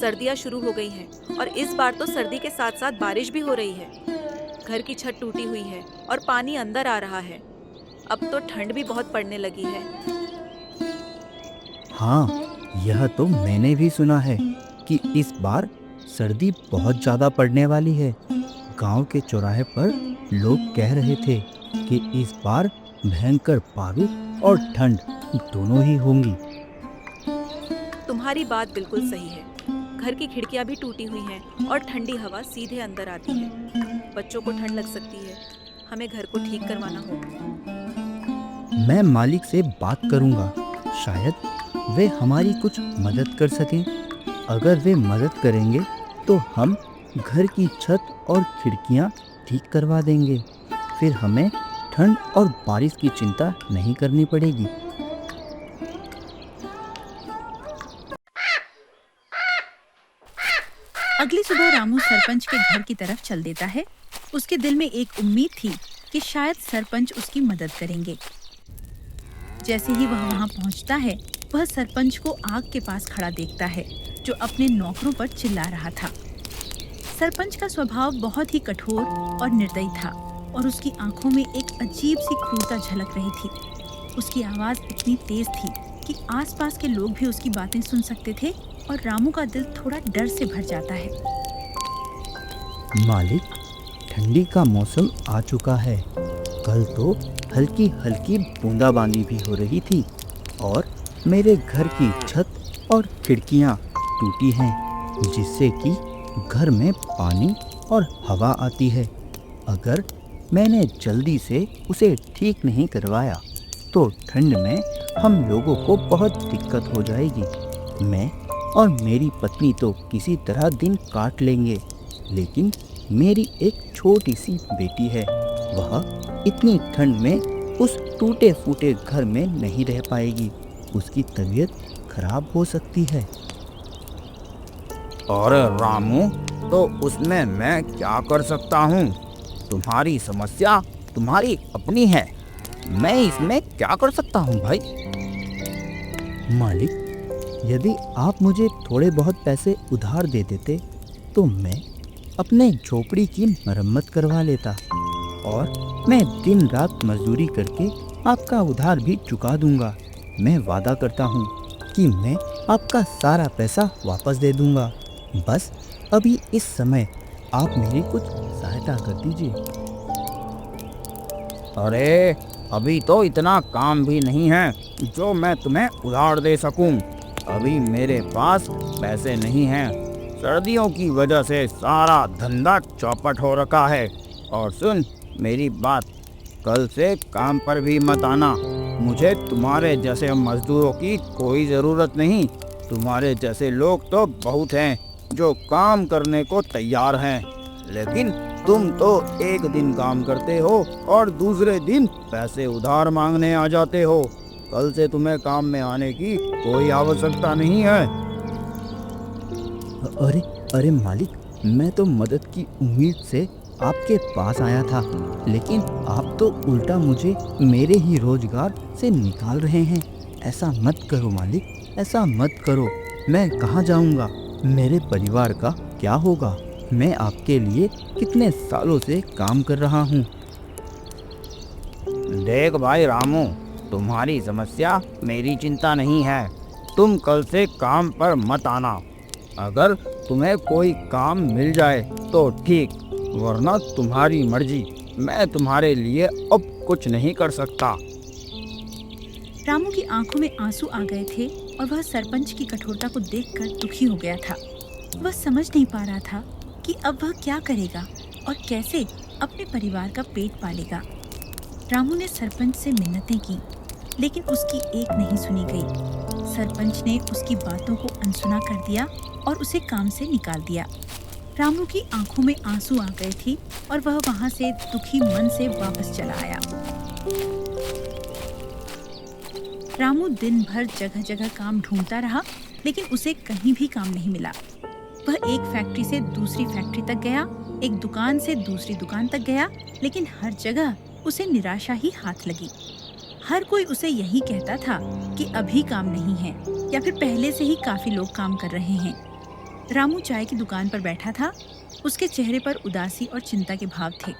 सर्दियाँ शुरू हो गई हैं और इस बार तो सर्दी के साथ साथ बारिश भी हो रही है। घर की छत टूटी हुई है और पानी अंदर आ रहा है। अब तो ठंड भी बहुत पड़ने लगी है। हाँ, यह तो मैंने भी सुना है कि इस बार सर्दी बहुत ज़्यादा पड़ने वाली है। गांव के चौराहे पर लोग कह रहे थे कि इस बार भयंकर बारिश और ठंड दोनों ही होंगी। तुम्हारी बात बिल्कुल सही है। घर की खिड़कियाँ भी टूटी हुई हैं और ठंडी हवा सीधे अंदर आती है। बच्चों को ठंड लग सकती है। हमें घर को ठीक करवाना होगा। मैं मालिक से बात करूंगा, शायद वे हमारी कुछ मदद कर सकें। अगर वे मदद करेंगे तो हम घर की छत और खिड़कियां ठीक करवा देंगे। फिर हमें ठंड और बारिश की चिंता नहीं करनी पड़ेगी। अगली सुबह रामू सरपंच के घर की तरफ चल देता है। उसके दिल में एक उम्मीद थी कि शायद सरपंच उसकी मदद करेंगे। जैसे ही वह वहां पहुंचता है, वह सरपंच को आग के पास खड़ा देखता है, जो अपने नौकरों पर चिल्ला रहा था। सरपंच का स्वभाव बहुत ही कठोर और निर्दयी था और उसकी आंखों में एक अजीब सी क्रूरता झलक रही थी। उसकी आवाज इतनी तेज थी कि आसपास के लोग भी उसकी बातें सुन सकते थे और रामू का दिल थोड़ा डर से भर जाता है। मालिक, ठंडी का मौसम आ चुका है। कल तो हल्की हल्की बूंदाबांदी भी हो रही थी और मेरे घर की छत और खिड़कियां टूटी हैं, जिससे कि घर में पानी और हवा आती है। अगर मैंने जल्दी से उसे ठीक नहीं करवाया तो ठंड में हम लोगों को बहुत दिक्कत हो जाएगी। मैं और मेरी पत्नी तो किसी तरह दिन काट लेंगे, लेकिन मेरी एक छोटी सी बेटी है। वह इतनी ठंड में उस टूटे फूटे घर में नहीं रह पाएगी। उसकी तबीयत खराब हो सकती है। अरे रामू, तो उसमें मैं क्या कर सकता हूँ? तुम्हारी समस्या तुम्हारी अपनी है, मैं इसमें क्या कर सकता हूँ भाई? मालिक, यदि आप मुझे थोड़े बहुत पैसे उधार दे देते तो मैं अपने झोपड़ी की मरम्मत करवा लेता और मैं दिन रात मजदूरी करके आपका उधार भी चुका दूंगा। मैं वादा करता हूँ कि मैं आपका सारा पैसा वापस दे दूंगा। बस अभी इस समय आप मेरी कुछ सहायता कर दीजिए। अरे अभी तो इतना काम भी नहीं है जो मैं तुम्हें उधार दे सकूं। अभी मेरे पास पैसे नहीं हैं। सर्दियों की वजह से सारा धंधा चौपट हो रखा है। और सुन मेरी बात, कल से काम पर भी मत आना। मुझे तुम्हारे जैसे मजदूरों की कोई ज़रूरत नहीं। तुम्हारे जैसे लोग तो बहुत हैं जो काम करने को तैयार हैं, लेकिन तुम तो एक दिन काम करते हो और दूसरे दिन पैसे उधार मांगने आ जाते हो। कल से तुम्हें काम में आने की कोई आवश्यकता नहीं है। अरे अरे मालिक, मैं तो मदद की उम्मीद से आपके पास आया था, लेकिन आप तो उल्टा मुझे मेरे ही रोजगार से निकाल रहे हैं। ऐसा मत करो मालिक, ऐसा मत करो। मैं कहाँ जाऊँगा? मेरे परिवार का क्या होगा? मैं आपके लिए कितने सालों से काम कर रहा हूँ। देख भाई रामू, तुम्हारी समस्या मेरी चिंता नहीं है। तुम कल से काम पर मत आना। अगर तुम्हें कोई काम मिल जाए तो ठीक, वरना तुम्हारी मर्जी। मैं तुम्हारे लिए अब कुछ नहीं कर सकता। रामू की आंखों में आंसू आ गए थे और वह सरपंच की कठोरता को देखकर दुखी हो गया था। वह समझ नहीं पा रहा था कि अब वह क्या करेगा और कैसे अपने परिवार का पेट पालेगा। रामू ने सरपंच से मिन्नतें की, लेकिन उसकी एक नहीं सुनी गई। सरपंच ने उसकी बातों को अनसुना कर दिया और उसे काम से निकाल दिया। रामू की आंखों में आंसू आ गए थे और वह वहां से दुखी मन से वापस चला आया। रामू दिन भर जगह जगह काम ढूंढता रहा, लेकिन उसे कहीं भी काम नहीं मिला। वह एक फैक्ट्री से दूसरी फैक्ट्री तक गया, एक दुकान से दूसरी दुकान तक गया, लेकिन हर जगह उसे निराशा ही हाथ लगी। हर कोई उसे यही कहता था कि अभी काम नहीं है या फिर पहले से ही काफी लोग काम कर रहे हैं। रामू चाय की दुकान पर बैठा था। उसके चेहरे पर उदासी और चिंता के भाव थे।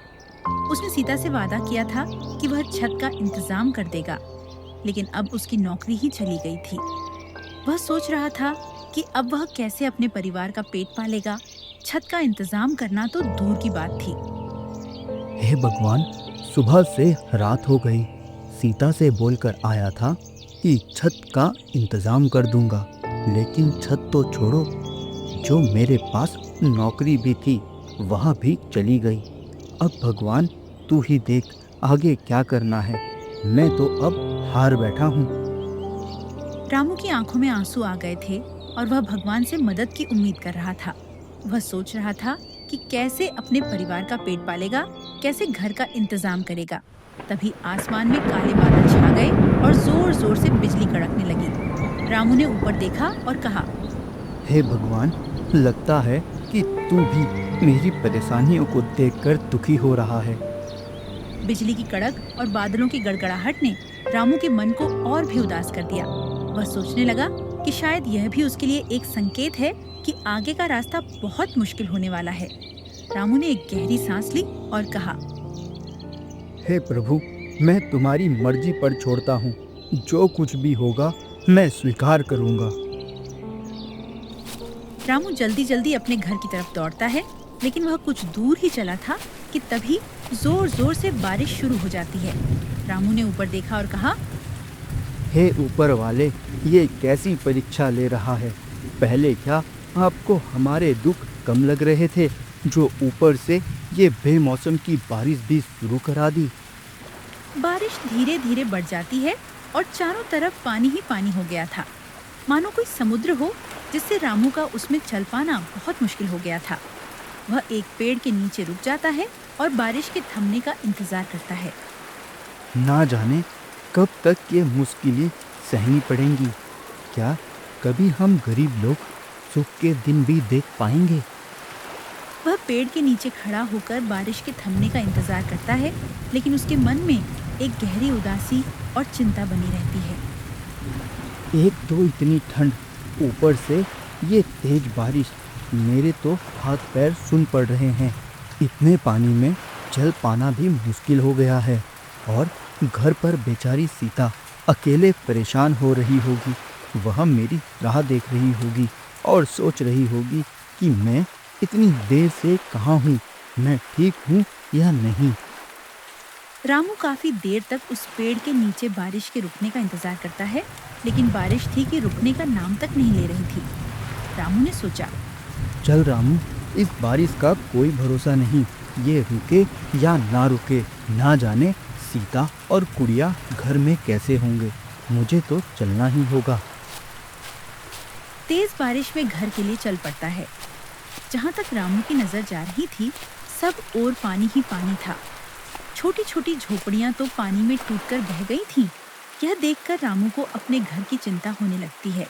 उसने सीता से वादा किया था कि वह छत का इंतजाम कर देगा, लेकिन अब उसकी नौकरी ही चली गई थी। वह सोच रहा था कि अब वह कैसे अपने परिवार का पेट पालेगा। छत का इंतजाम करना तो दूर की बात थी। हे भगवान, सुबह से रात हो गई। सीता से बोलकर आया था कि छत का इंतजाम कर दूंगा, लेकिन छत तो छोड़ो, जो मेरे पास नौकरी भी थी वह भी चली गई। अब भगवान तू ही देख आगे क्या करना है। मैं तो अब हार बैठा हूँ। रामू की आंखों में आंसू आ गए थे और वह भगवान से मदद की उम्मीद कर रहा था। वह सोच रहा था कि कैसे अपने परिवार का पेट पालेगा, कैसे घर का इंतजाम करेगा। तभी आसमान में काले बादल छा गए और जोर जोर से बिजली कड़कने लगी। रामू ने ऊपर देखा और कहा, हे भगवान, लगता है कि तू भी मेरी परेशानियों को देखकर दुखी हो रहा है। बिजली की कड़क और बादलों की गड़गड़ाहट ने रामू के मन को और भी उदास कर दिया। वह सोचने लगा कि शायद यह भी उसके लिए एक संकेत है कि आगे का रास्ता बहुत मुश्किल होने वाला है। रामू ने एक गहरी सांस ली और कहा, हे प्रभु, मैं तुम्हारी मर्जी पर छोड़ता हूँ। जो कुछ भी होगा मैं स्वीकार करूँगा। रामू जल्दी जल्दी अपने घर की तरफ दौड़ता है, लेकिन वह कुछ दूर ही चला था कि तभी जोर जोर से बारिश शुरू हो जाती है। रामू ने ऊपर देखा और कहा, हे ऊपर वाले, ये कैसी परीक्षा ले रहा है। पहले क्या आपको हमारे दुख कम लग रहे थे, जो ऊपर से ये बेमौसम की बारिश भी शुरू करा दी। बारिश धीरे धीरे बढ़ जाती है और चारों तरफ पानी ही पानी हो गया था, मानो कोई समुद्र हो, जिससे रामू का उसमें चल पाना बहुत मुश्किल हो गया था। वह एक पेड़ के नीचे रुक जाता है और बारिश के थमने का इंतजार करता है। ना जाने कब तक ये मुश्किलें सहनी पड़ेंगी। क्या कभी हम गरीब लोग सुख के दिन भी देख पाएंगे? वह पेड़ के नीचे खड़ा होकर बारिश के थमने का इंतजार करता है, लेकिन उसके मन में एक गहरी उदासी और चिंता बनी रहती है। एक तो इतनी ठंड, ऊपर से ये तेज बारिश, मेरे तो हाथ पैर सून पड़ रहे हैं। इतने पानी में चल पाना भी मुश्किल हो गया है और घर पर बेचारी सीता अकेले परेशान हो रही होगी। वह मेरी राह देख रही होगी और सोच रही होगी कि मैं इतनी देर से कहाँ हूँ, मैं ठीक हूँ या नहीं। रामू काफी देर तक उस पेड़ के नीचे बारिश के रुकने का इंतजार करता है, लेकिन बारिश थी कि रुकने का नाम तक नहीं ले रही थी। रामू ने सोचा, चल रामू, इस बारिश का कोई भरोसा नहीं, ये रुके या ना रुके। ना जाने सीता और कुड़िया घर में कैसे होंगे। मुझे तो चलना ही होगा। तेज बारिश में घर के लिए चल पड़ता है। जहाँ तक रामू की नजर जा रही थी, सब ओर पानी ही पानी था। छोटी छोटी झोपड़ियां तो पानी में टूटकर बह गई थीं। यह देखकर रामू को अपने घर की चिंता होने लगती है।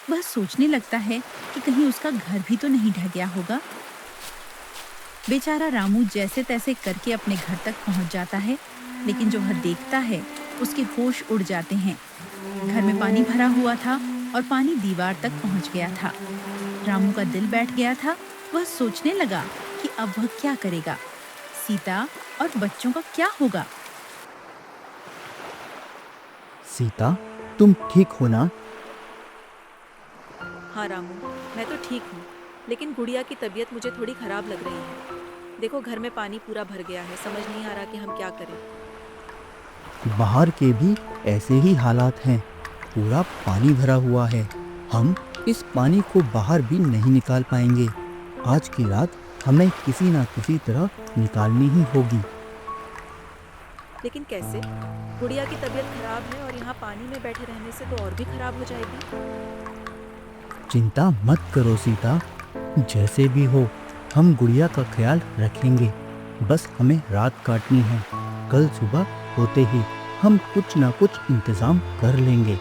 वह सोचने लगता है कि कहीं उसका घर भी तो नहीं ढह गया होगा। बेचारा रामू जैसे तैसे करके अपने घर तक पहुंच जाता है, लेकिन जो वह देखता है उसके होश उड़ जाते हैं। घर में पानी भरा हुआ था और पानी दीवार तक पहुंच गया था। रामू का दिल बैठ गया था। वह सोचने लगा कि अब वह क्या करेगा, सीता और बच्चों का क्या होगा। सीता, तुम ठीक हो ना? हाँ रामू, मैं तो ठीक हूँ, लेकिन गुड़िया की तबीयत मुझे थोड़ी खराब लग रही है। देखो घर में पानी पूरा भर गया है, समझ नहीं आ रहा कि हम क्या करें। बाहर के भी ऐसे ही हालात हैं, पूरा पानी भरा हुआ है। हम इस पानी को बाहर भी नहीं निकाल पाएंगे। आज की रात हमें किसी ना किसी तरह निकालनी ही होगी। लेकिन कैसे? गुड़िया की तबीयत खराब है और यहाँ पानी में बैठे रहने से तो और भी खराब हो जाएगी। चिंता मत करो सीता, जैसे भी हो हम गुड़िया का ख्याल रखेंगे। बस हमें रात काटनी है। कल सुबह होते ही हम कुछ ना कुछ इंतजाम कर लेंगे।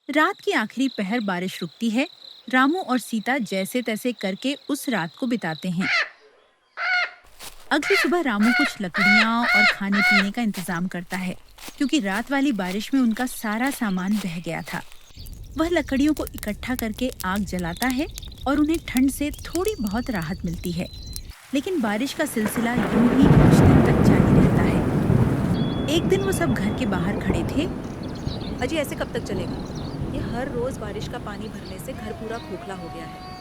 रात की आखिरी पहर बारिश रुकती है। रामू और सीता जैसे तैसे करके उस रात को बिताते हैं। अगली सुबह रामू कुछ लकड़ियाँ और खाने पीने का इंतजाम करता है, क्योंकि रात वाली बारिश में उनका सारा सामान बह गया था। वह लकड़ियों को इकट्ठा करके आग जलाता है और उन्हें ठंड से थोड़ी बहुत राहत मिलती है। लेकिन बारिश का सिलसिला यूं ही कुछ दिन तक जारी रहता है। एक दिन वो सब घर के बाहर खड़े थे। अजी ऐसे कब तक चलेगा? ये हर रोज बारिश का पानी भरने से घर पूरा खोखला हो गया है।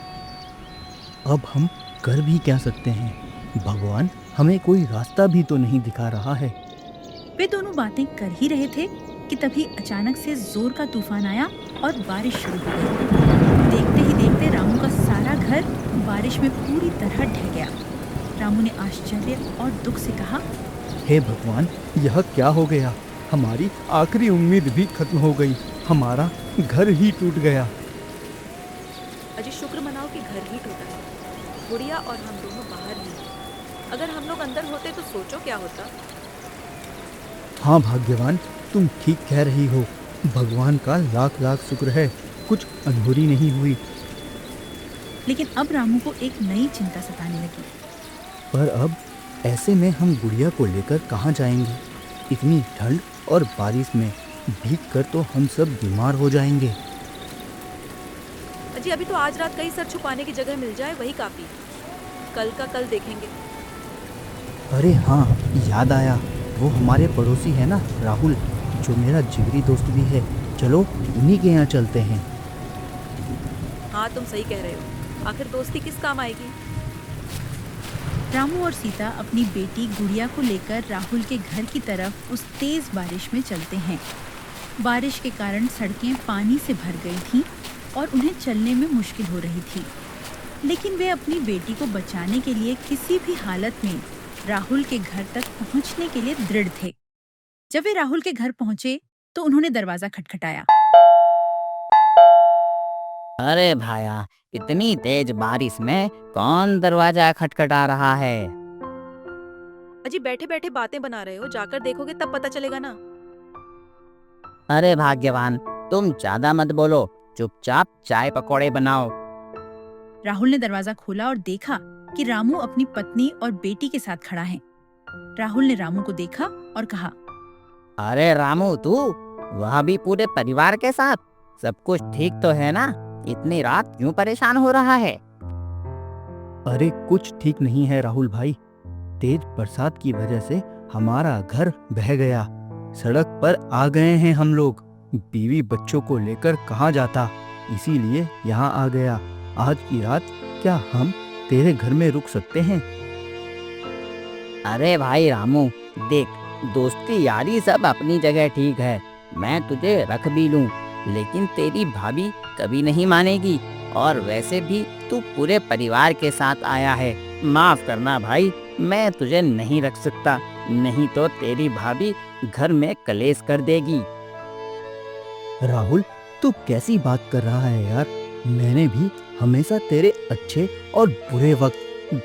अब हम कर भी क्या सकते हैं? भगवान हमें कोई रास्ता भी तो नहीं दिखा रहा है। वे दोनों बातें कर ही रहे थे कि तभी अचानक से जोर का तूफान आया और बारिश शुरू हो गई। देखते ही देखते रामू का सारा घर बारिश में पूरी तरह ढह गया। रामू ने आश्चर्य और दुख से कहा, हे भगवान, यह क्या हो गया? हमारी आखिरी उम्मीद भी खत्म हो गई। हमारा घर ही टूट गया। अजी शुक्र मनाओ कि घर ही टूटा है। गुड़िया और हम दोनों बाहर ही हैं। अगर हम लोग अंदर होते तो सोचो क्या होता। हाँ भाग्यवान, तुम ठीक कह रही हो। भगवान का लाख लाख शुक्र है, कुछ अनहोनी नहीं हुई। लेकिन अब रामू को एक नई चिंता सताने लगी। पर अब ऐसे में हम गुड़िया को लेकर कहाँ जाएंगे? इतनी ठंड और बारिश में भीग कर तो हम सब बीमार हो जाएंगे। अजी अभी तो आज रात कहीं सर छुपाने की जगह मिल जाए वही काफी। कल का कल देखेंगे। अरे हाँ, याद आया, वो हमारे पड़ोसी है ना राहुल, जो मेरा जिगरी दोस्त भी है। चलो उन्हीं के यहाँ चलते हैं। हाँ तुम सही कह रहे हो। आखिर दोस्ती किस काम आएगी। रामू और सीता अपनी बेटी गुड़िया को लेकर राहुल के घर की तरफ उस तेज बारिश में चलते हैं। बारिश के कारण सड़कें पानी से भर गई थीं और उन्हें चलने में मुश्किल हो रही थी। लेकिन वे अपनी बेटी को बचाने के लिए किसी भी हालत में राहुल के घर तक पहुंचने के लिए दृढ़ थे। जब वे राहुल के घर पहुंचे तो उन्होंने दरवाजा खटखटाया। अरे भाया, इतनी तेज बारिश में कौन दरवाजा खटखटा रहा है? अजी बैठे बैठे बातें बना रहे हो, जाकर देखोगे तब पता चलेगा ना। अरे भाग्यवान, तुम ज्यादा मत बोलो, चुपचाप चाय पकौड़े बनाओ। राहुल ने दरवाजा खोला और देखा कि रामू अपनी पत्नी और बेटी के साथ खड़ा है। राहुल ने रामू को देखा और कहा, अरे रामू, तू वह भी पूरे परिवार के साथ? सब कुछ ठीक तो है ना? इतनी रात क्यों परेशान हो रहा है? अरे कुछ ठीक नहीं है राहुल भाई। तेज बरसात की वजह से हमारा घर बह गया। सड़क पर आ गए हैं हम लोग। बीवी बच्चों को लेकर कहाँ जाता, इसीलिए यहाँ आ गया। आज की रात क्या हम तेरे घर में रुक सकते हैं? अरे भाई रामू, देख, दोस्ती यारी सब अपनी जगह ठीक है। मैं तुझे रख भी लूं, लेकिन तेरी भाभी कभी नहीं मानेगी। और वैसे भी तू पूरे परिवार के साथ आया है। माफ करना भाई, मैं तुझे नहीं रख सकता, नहीं तो तेरी भाभी घर में कलेश कर देगी। राहुल, तू कैसी बात कर रहा है यार? मैंने भी हमेशा तेरे अच्छे और बुरे वक्त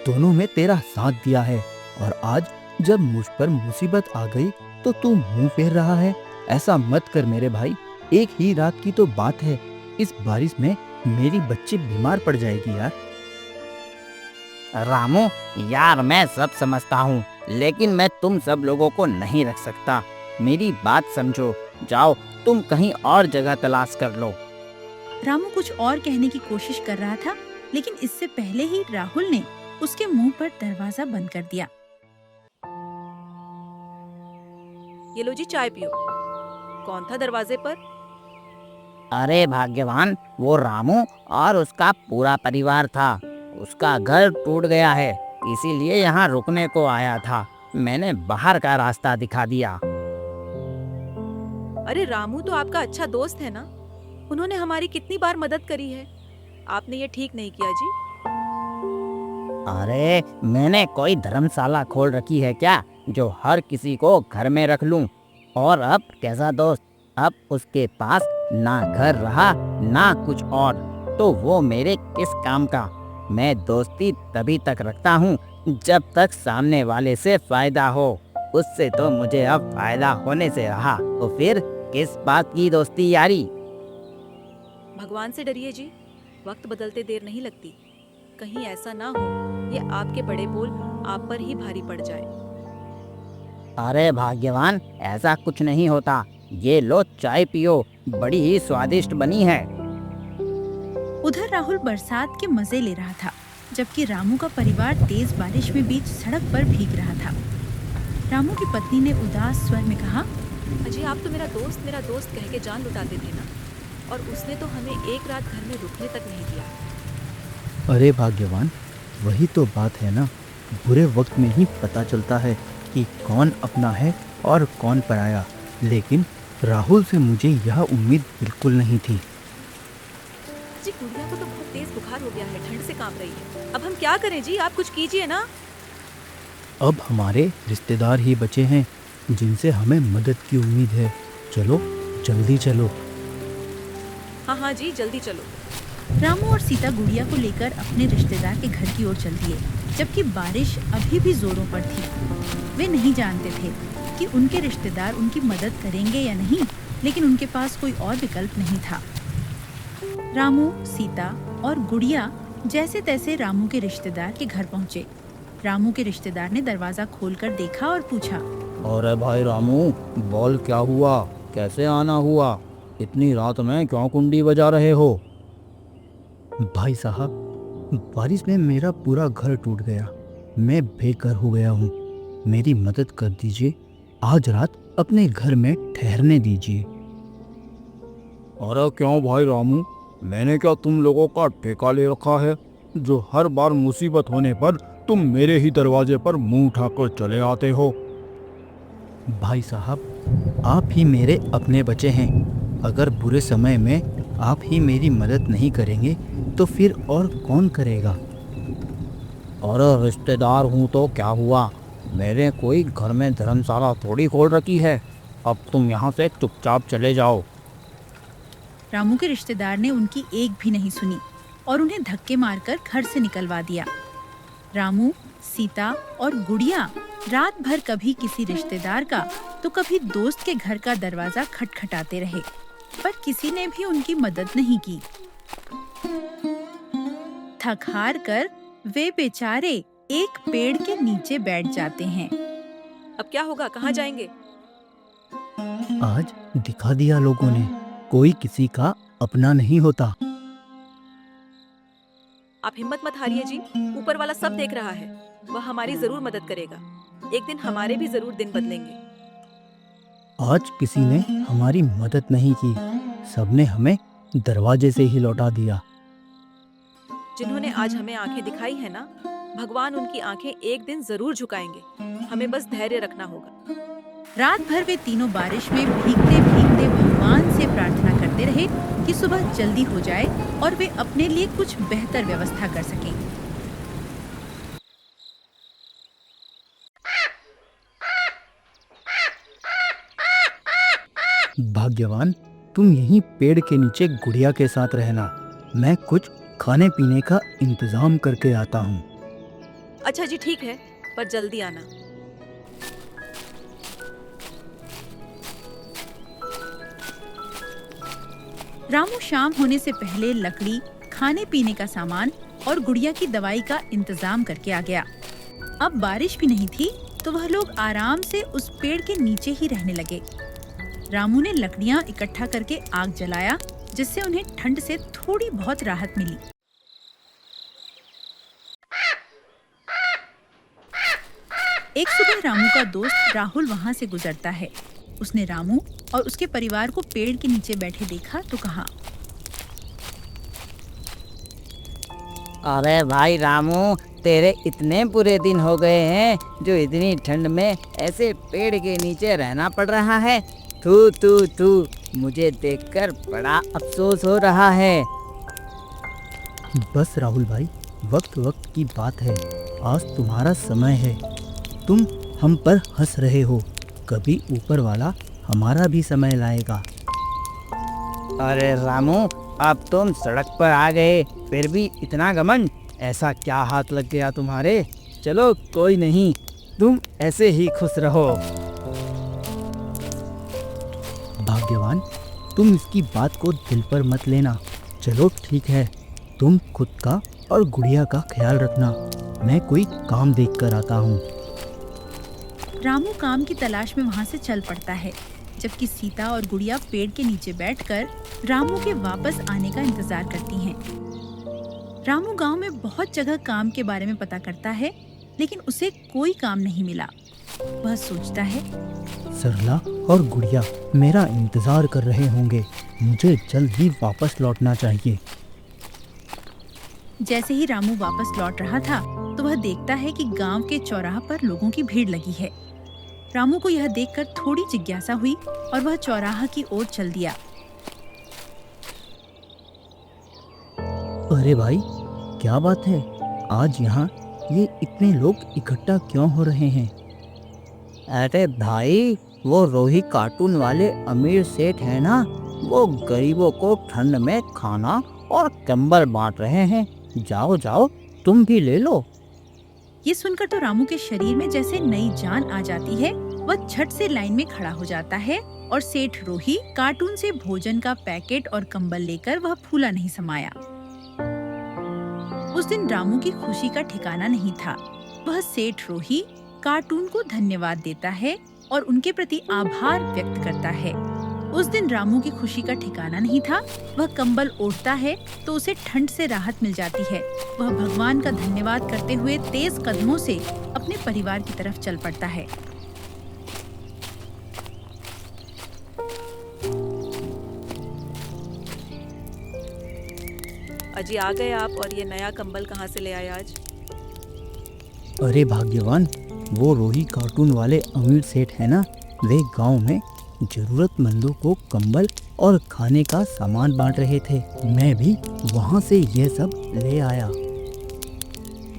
दोनों में तेरा साथ दिया है, और आज जब मुझ पर मुसीबत आ गई तो तू मुंह फेर रहा है। ऐसा मत कर मेरे भाई, एक ही रात की तो बात है। इस बारिश में मेरी बच्ची बीमार पड़ जाएगी यार। रामू यार, मैं सब समझता हूँ, लेकिन मैं तुम सब लोगों को नहीं रख सकता। मेरी बात समझो। जाओ, तुम कहीं और जगह तलाश कर लो। रामू कुछ और कहने की कोशिश कर रहा था, लेकिन इससे पहले ही राहुल ने उसके मुंह पर दरवाजा बंद कर दिया। ये लो जी चाय पियो। कौन था दरवाजे पर? अरे भाग्यवान, वो रामू और उसका पूरा परिवार था। उसका घर टूट गया है, इसीलिए यहाँ रुकने को आया था। मैंने बाहर का रास्ता दिखा दिया। अरे रामू तो आपका अच्छा दोस्त है ना, उन्होंने हमारी कितनी बार मदद करी है। आपने ये ठीक नहीं किया जी। अरे मैंने कोई धर्मशाला खोल रखी है क्या, जो हर किसी को घर में रख लूं? और अब कैसा दोस्त? अब उसके पास ना घर रहा ना कुछ और, तो वो मेरे किस काम का? मैं दोस्ती तभी तक रखता हूँ जब तक सामने वाले से फायदा हो। उससे तो मुझे अब फायदा होने से रहा, तो फिर किस बात की दोस्ती यारी? भगवान से डरिए जी, वक्त बदलते देर नहीं लगती। कहीं ऐसा ना हो ये आपके बड़े बोल आप पर ही भारी पड़ जाए। अरे भाग्यवान, ऐसा कुछ नहीं होता। ये लो चाय पियो, बड़ी ही स्वादिष्ट बनी है। उधर राहुल बरसात के मजे ले रहा था, जबकि रामू का परिवार तेज बारिश में बीच सड़क पर भीग रहा था। रामू की पत्नी ने उदास स्वर में कहा, अजी आप तो मेरा दोस्त कह के जान लुटाते थे ना, और उसने तो हमें एक रात घर में रुकने तक नहीं दिया। अरे भाग्यवान, वही तो बात है ना, बुरे वक्त में ही पता चलता है कि कौन अपना है और कौन पराया। लेकिन राहुल से मुझे यह उम्मीद बिल्कुल नहीं थी। जी गुड़िया को तो बहुत तेज बुखार हो गया है, ठंड से कांप रही है। अब हम क्या करें जी, आप कुछ कीजिए ना। अब हमारे रिश्तेदार ही बचे हैं जिनसे हमें मदद की उम्मीद है। चलो जल्दी चलो। हाँ जी जल्दी चलो। रामू और सीता गुड़िया को लेकर अपने रिश्तेदार के घर की ओर चल दिए, जबकि बारिश अभी भी जोरों पर थी। वे नहीं जानते थे कि उनके रिश्तेदार उनकी मदद करेंगे या नहीं, लेकिन उनके पास कोई और विकल्प नहीं था। रामू, सीता और गुड़िया जैसे तैसे रामू के रिश्तेदार के घर पहुंचे। रामू के रिश्तेदार ने दरवाजा खोलकर देखा और पूछा, अरे भाई रामू, बोल क्या हुआ, कैसे आना हुआ, इतनी रात में क्यों कुंडी बजा रहे हो? भाई साहब, बारिश में मेरा पूरा घर टूट गया, मैं बेघर हो गया हूँ। मेरी मदद कर दीजिए, आज रात अपने घर में ठहरने दीजिए। अरे क्यों भाई रामू, मैंने क्या तुम लोगों का ठेका ले रखा है जो हर बार मुसीबत होने पर तुम मेरे ही दरवाजे पर मुंह उठाकर चले आते हो? भाई साहब, आप ही मेरे अपने बचे हैं। अगर बुरे समय में आप ही मेरी मदद नहीं करेंगे तो फिर और कौन करेगा? अरे रिश्तेदार हूँ तो क्या हुआ, मेरे कोई घर में धर्मशाला थोड़ी खोल रखी है। अब तुम यहाँ से चुपचाप चले जाओ। रामू के रिश्तेदार ने उनकी एक भी नहीं सुनी और उन्हें धक्के मारकर घर से निकलवा दिया। रामू, सीता और गुड़िया रात भर कभी किसी रिश्तेदार का तो कभी दोस्त के घर का दरवाजा खटखटाते रहे, पर किसी ने भी उनकी मदद नहीं की। थक हार कर वे बेचारे एक पेड़ के नीचे बैठ जाते हैं। अब क्या होगा, कहाँ जाएंगे? आज दिखा दिया लोगों ने, कोई किसी का अपना नहीं होता। आप हिम्मत मत हारिए जी, ऊपर वाला सब देख रहा है, वह हमारी जरूर मदद करेगा। एक दिन हमारे भी जरूर दिन बदलेंगे। आज किसी ने हमारी मदद नहीं की, सबने हमें दरवाजे से ही लौटा दिया। जिन्होंने आज हमें आंखें दिखाई है ना, भगवान उनकी आंखें एक दिन जरूर झुकाएंगे। हमें बस धैर्य रखना होगा। रात भर वे तीनों बारिश में भीगते भीगते भगवान से प्रार्थना करते रहे कि सुबह जल्दी हो जाए और वे अपने लिए कुछ बेहतर व्यवस्था कर सकें। भाग्यवान, तुम यहीं पेड़ के नीचे गुड़िया के साथ रहना, मैं कुछ खाने पीने का इंतजाम करके आता हूँ। अच्छा जी ठीक है, पर जल्दी आना। रामू शाम होने से पहले लकड़ी, खाने पीने का सामान और गुड़िया की दवाई का इंतजाम करके आ गया। अब बारिश भी नहीं थी तो वह लोग आराम से उस पेड़ के नीचे ही रहने लगे। रामू ने लकड़ियां इकट्ठा करके आग जलाया, जिससे उन्हें ठंड से थोड़ी बहुत राहत मिली। एक सुबह रामू का दोस्त राहुल वहाँ से गुजरता है। उसने रामू और उसके परिवार को पेड़ के नीचे बैठे देखा तो कहा, अरे भाई रामू, तेरे इतने बुरे दिन हो गए हैं जो इतनी ठंड में ऐसे पेड़ के नीचे रहना पड़ रहा है। तू तू तू मुझे देखकर बड़ा अफसोस हो रहा है। बस राहुल भाई, वक्त वक्त की बात है, आज तुम्हारा समय है। तुम हम पर हंस रहे हो, कभी ऊपर वाला हमारा भी समय लाएगा। अरे रामू, अब तुम सड़क पर आ गए, फिर भी इतना घमंड, ऐसा क्या हाथ लग गया तुम्हारे? चलो कोई नहीं, तुम ऐसे ही खुश रहो। भाग्यवान, तुम इसकी बात को दिल पर मत लेना। चलो ठीक है, तुम खुद का और गुड़िया का ख्याल रखना, मैं कोई काम देख कर आता हूँ। रामू काम की तलाश में वहाँ से चल पड़ता है, जबकि सीता और गुड़िया पेड़ के नीचे बैठकर रामू के वापस आने का इंतजार करती हैं। रामू गांव में बहुत जगह काम के बारे में पता करता है, लेकिन उसे कोई काम नहीं मिला। वह सोचता है, सरला और गुड़िया मेरा इंतजार कर रहे होंगे। मुझे जल्द ही वापस लौटना चाहिए। जैसे ही रामू वापस लौट रहा था तो वह देखता है कि गांव के चौराहा पर लोगों की भीड़ लगी है। रामू को यह देखकर थोड़ी जिज्ञासा हुई और वह चौराहा की ओर चल दिया। अरे भाई, क्या बात है? आज यहाँ ये इतने लोग इकट्ठा क्यों हो रहे हैं? अरे भाई, वो रोही कार्टून वाले अमीर सेठ है ना, वो गरीबों को ठंड में खाना और कंबल बांट रहे हैं। जाओ जाओ, तुम भी ले लो। ये सुनकर तो रामू के शरीर में जैसे नई जान आ जाती है। वह झट से लाइन में खड़ा हो जाता है और सेठ रोही कार्टून से भोजन का पैकेट और कंबल लेकर वह फूला नहीं समाया। उस दिन रामू की खुशी का ठिकाना नहीं था। वह सेठ रोही कार्टून को धन्यवाद देता है और उनके प्रति आभार व्यक्त करता है। उस दिन रामू की खुशी का ठिकाना नहीं था। वह कंबल ओढ़ता है तो उसे ठंड से राहत मिल जाती है। वह भगवान का धन्यवाद करते हुए तेज कदमों से अपने परिवार की तरफ चल पड़ता है। अजी आ गए आप, और ये नया कंबल कहाँ से ले आए आज? अरे भाग्यवान, वो रोही कार्टून वाले अमीर सेठ है ना, वे गांव में जरूरतमंदों को कंबल और खाने का सामान बांट रहे थे। मैं भी वहां से ये सब ले आया।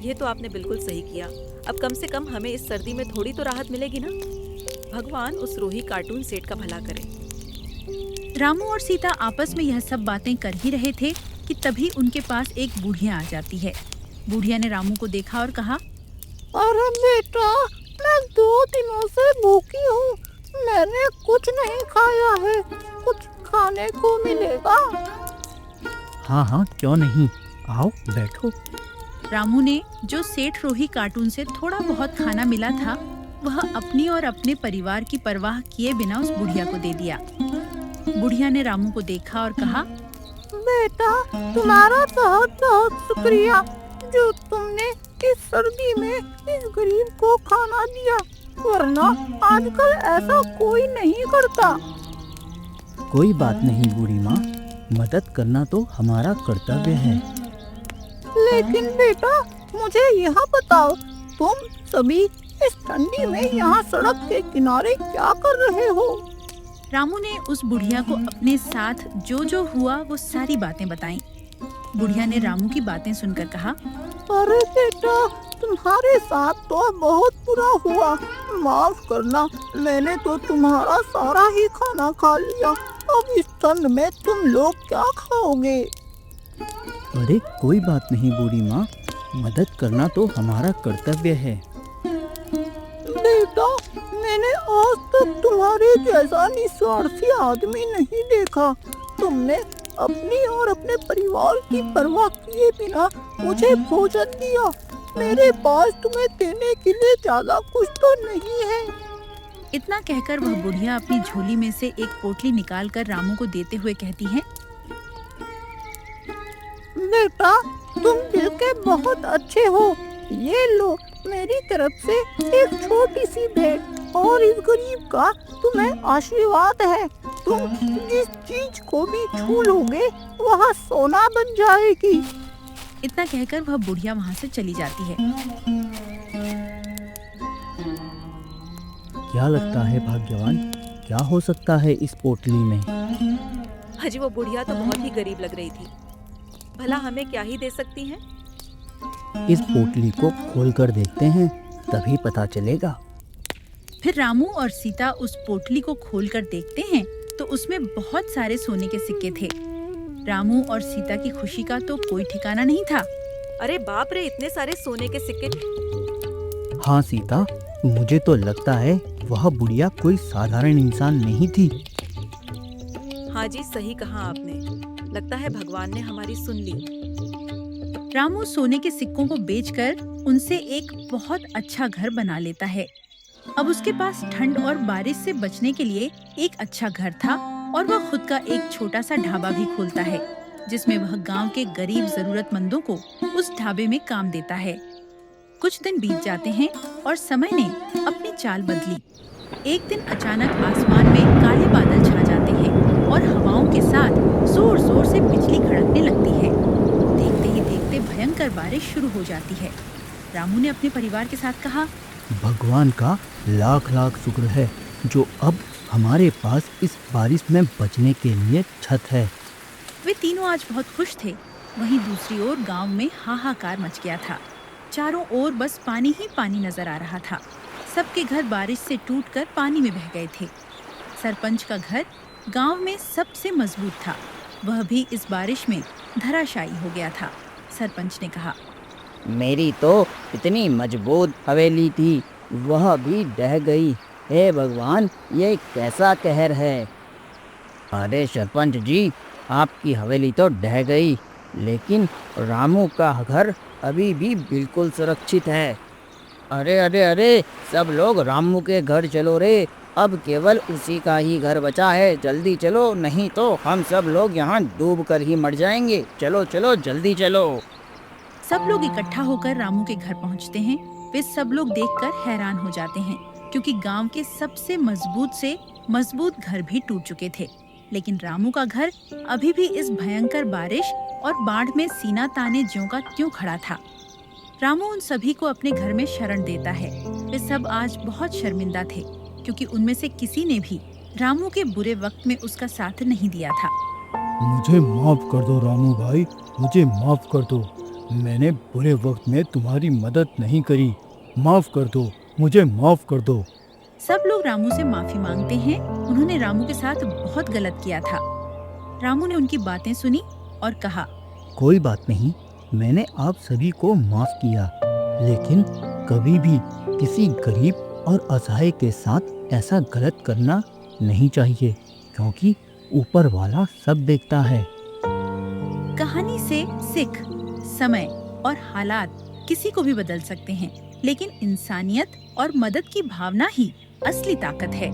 ये तो आपने बिल्कुल सही किया। अब कम से कम हमें इस सर्दी में थोड़ी तो राहत मिलेगी ना। भगवान उस रोही कार्टून सेठ का भला करे। रामू और सीता आपस में यह सब बातें कर ही रहे थे कि तभी उनके पास एक बुढ़िया आ जाती है। बुढ़िया ने रामू को देखा और कहा, अरे बेटा, मैं 2 दिनों से भूखी हूँ। मैंने कुछ नहीं खाया है, कुछ खाने को मिलेगा? हाँ हाँ, क्यों नहीं, आओ बैठो। रामू ने जो सेठ रोही कार्टून से थोड़ा बहुत खाना मिला था वह अपनी और अपने परिवार की परवाह किए बिना उस बुढ़िया को दे दिया। बुढ़िया ने रामू को देखा और कहा, बेटा, तुम्हारा बहुत बहुत शुक्रिया जो तुमने इस सर्दी में इस गरीब को खाना दिया, वरना आजकल ऐसा कोई नहीं करता। कोई बात नहीं बूढ़ी माँ, मदद करना तो हमारा कर्तव्य है। लेकिन बेटा, मुझे यह बताओ, तुम सभी इस ठंडी में यहाँ सड़क के किनारे क्या कर रहे हो? रामू ने उस बुढ़िया को अपने साथ जो जो हुआ वो सारी बातें बताईं। बुढ़िया ने रामू की बातें सुनकर कहा, अरे बेटा, तुम्हारे साथ तो बहुत बुरा हुआ। माफ करना, मैंने तो तुम्हारा सारा ही खाना खा लिया। अब इस ठंड में तुम लोग क्या खाओगे? अरे कोई बात नहीं बूढ़ी माँ, मदद करना तो हमारा कर्तव्य है। बेटा, मैंने आज तक तुम्हारे जैसा निस्वार्थी आदमी नहीं देखा। तुमने अपनी और अपने परिवार की परवाह किए बिना मुझे भोजन दिया। मेरे पास तुम्हें देने के लिए ज्यादा कुछ तो नहीं है। इतना कहकर वह बुढ़िया अपनी झोली में से एक पोटली निकालकर रामू को देते हुए कहती है, बेटा, तुम दिल के बहुत अच्छे हो। ये लो, मेरी तरफ से एक छोटी सी भेंट, और इस गरीब का तुम्हें आशीर्वाद है। तुम जिस चीज को भी छू लोगे वह सोना बन जाएगी। इतना कहकर वह बुढ़िया वहाँ से चली जाती है। क्या लगता है भाग्यवान, क्या हो सकता है इस पोटली में? अजी वो बुढ़िया तो बहुत ही गरीब लग रही थी। भला हमें क्या ही दे सकती हैं? इस पोटली को खोलकर देखते हैं, तभी पता चलेगा। फिर रामू और सीता उस पोटली को खोलकर देखते हैं तो उसमें बहुत सारे सोने के सिक्के थे। रामू और सीता की खुशी का तो कोई ठिकाना नहीं था। अरे बाप रे, इतने सारे सोने के सिक्के! हाँ सीता, मुझे तो लगता है वह बुढ़िया कोई साधारण इंसान नहीं थी। हाँ जी, सही कहा आपने। लगता है भगवान ने हमारी सुन ली। रामू सोने के सिक्कों को बेचकर उनसे एक बहुत अच्छा घर बना लेता है। अब उसके पास ठंड और बारिश से बचने के लिए एक अच्छा घर था और वह खुद का एक छोटा सा ढाबा भी खोलता है। जिसमें वह गांव के गरीब जरूरतमंदों को उस ढाबे में काम देता है। कुछ दिन बीत जाते हैं और समय ने अपनी चाल बदली। एक दिन अचानक आसमान में काले बादल छा जाते हैं और हवाओं के साथ जोर जोर से बिजली कड़कने लगती है। देखते ही देखते भयंकर बारिश शुरू हो जाती है। रामू ने अपने परिवार के साथ कहा, भगवान का लाख लाख शुक्र है जो अब हमारे पास इस बारिश में बचने के लिए छत है। वे तीनों आज बहुत खुश थे। वहीं दूसरी ओर गांव में हाहाकार मच गया था। चारों ओर बस पानी ही पानी नजर आ रहा था। सबके घर बारिश से टूटकर पानी में बह गए थे। सरपंच का घर गांव में सबसे मजबूत था। वह भी इस बारिश में धराशायी हो गया था। सरपंच ने कहा, मेरी तो इतनी मजबूत हवेली थी, वह भी ढह गई। हे भगवान, ये कैसा कहर है। अरे सरपंच जी, आपकी हवेली तो ढह गई, लेकिन रामू का घर अभी भी बिल्कुल सुरक्षित है। अरे अरे अरे, सब लोग रामू के घर चलो रे, अब केवल उसी का ही घर बचा है। जल्दी चलो, नहीं तो हम सब लोग यहाँ डूब कर ही मर जाएंगे। चलो चलो, जल्दी चलो। सब लोग इकट्ठा होकर रामू के घर पहुंचते हैं। वे सब लोग देखकर हैरान हो जाते हैं, क्योंकि गांव के सबसे मजबूत से मजबूत घर भी टूट चुके थे। लेकिन रामू का घर अभी भी इस भयंकर बारिश और बाढ़ में सीना ताने ज्यों का त्यों खड़ा था। रामू उन सभी को अपने घर में शरण देता है। वे सब आज बहुत शर्मिंदा थे, क्योंकि उनमें से किसी ने भी रामू के बुरे वक्त में उसका साथ नहीं दिया था। मुझे माफ कर दो रामू भाई, मुझे माफ कर दो। मैंने बुरे वक्त में तुम्हारी मदद नहीं करी। माफ कर दो, मुझे माफ कर दो। सब लोग रामू से माफी मांगते हैं। उन्होंने रामू के साथ बहुत गलत किया था। रामू ने उनकी बातें सुनी और कहा, कोई बात नहीं, मैंने आप सभी को माफ किया, लेकिन कभी भी किसी गरीब और असहाय के साथ ऐसा गलत करना नहीं चाहिए, क्योंकि ऊपर वाला सब देखता है। कहानी से सिख, समय और हालात किसी को भी बदल सकते हैं, लेकिन इंसानियत और मदद की भावना ही असली ताकत है।